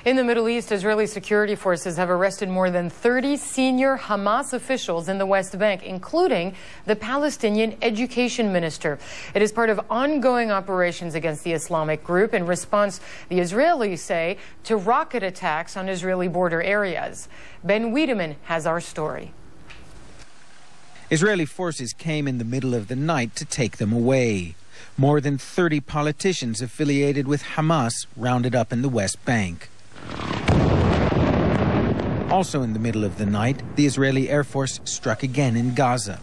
In the Middle East, Israeli security forces have arrested more than 30 senior Hamas officials in the West Bank, including the Palestinian education minister. It is part of ongoing operations against the Islamic group in response, the Israelis say, to rocket attacks on Israeli border areas. Ben Wedeman has our story. Israeli forces came in the middle of the night to take them away. More than 30 politicians affiliated with Hamas rounded up in the West Bank. Also in the middle of the night, the Israeli Air Force struck again in Gaza,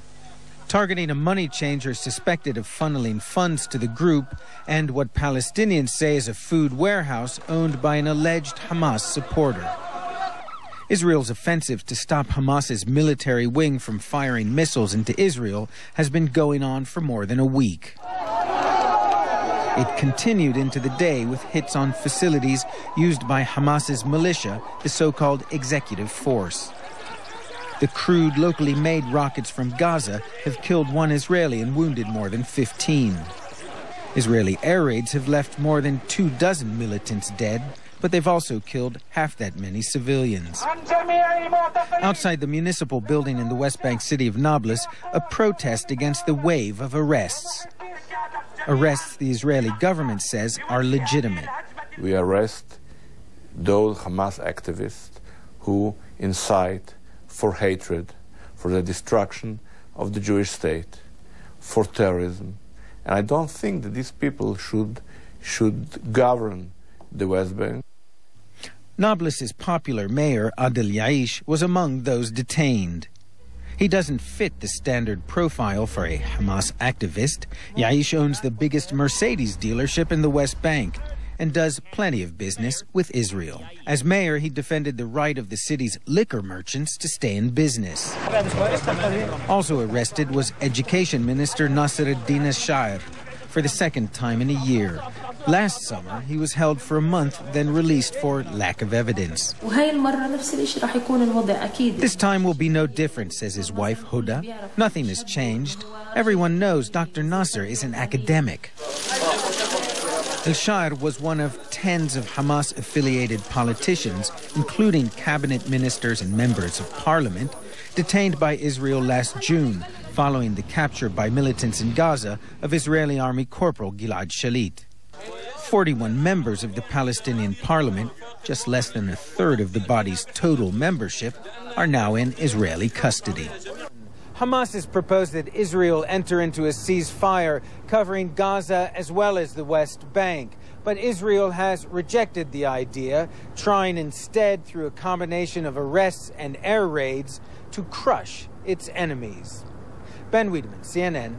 targeting a money changer suspected of funneling funds to the group and what Palestinians say is a food warehouse owned by an alleged Hamas supporter. Israel's offensive to stop Hamas's military wing from firing missiles into Israel has been going on for more than a week. It continued into the day with hits on facilities used by Hamas's militia, the so-called executive force. The crude, locally made rockets from Gaza have killed one Israeli and wounded more than 15. Israeli air raids have left more than 24 militants dead, but they've also killed half that many civilians. Outside the municipal building in the West Bank city of Nablus, a protest against the wave of arrests. Arrests the Israeli government says are legitimate. We arrest those Hamas activists who incite for hatred, for the destruction of the Jewish state, for terrorism. And I don't think that these people should govern the West Bank. Nablus's popular mayor, Adel Yaish, was among those detained. He doesn't fit the standard profile for a Hamas activist. Yaish owns the biggest Mercedes dealership in the West Bank and does plenty of business with Israel. As mayor, he defended the right of the city's liquor merchants to stay in business. Also arrested was Education Minister Nasser-Eddin al-Shair for the second time in a year. Last summer, he was held for a month, then released for lack of evidence. This time will be no different, says his wife, Huda. Nothing has changed. Everyone knows Dr. Nasser is an academic. El-Shair was one of tens of Hamas-affiliated politicians, including cabinet ministers and members of parliament, detained by Israel last June, following the capture by militants in Gaza of Israeli Army Corporal Gilad Shalit. 41 members of the Palestinian parliament, just less than a third of the body's total membership, are now in Israeli custody. Hamas has proposed that Israel enter into a ceasefire covering Gaza as well as the West Bank. But Israel has rejected the idea, trying instead, through a combination of arrests and air raids, to crush its enemies. Ben Wedeman, CNN.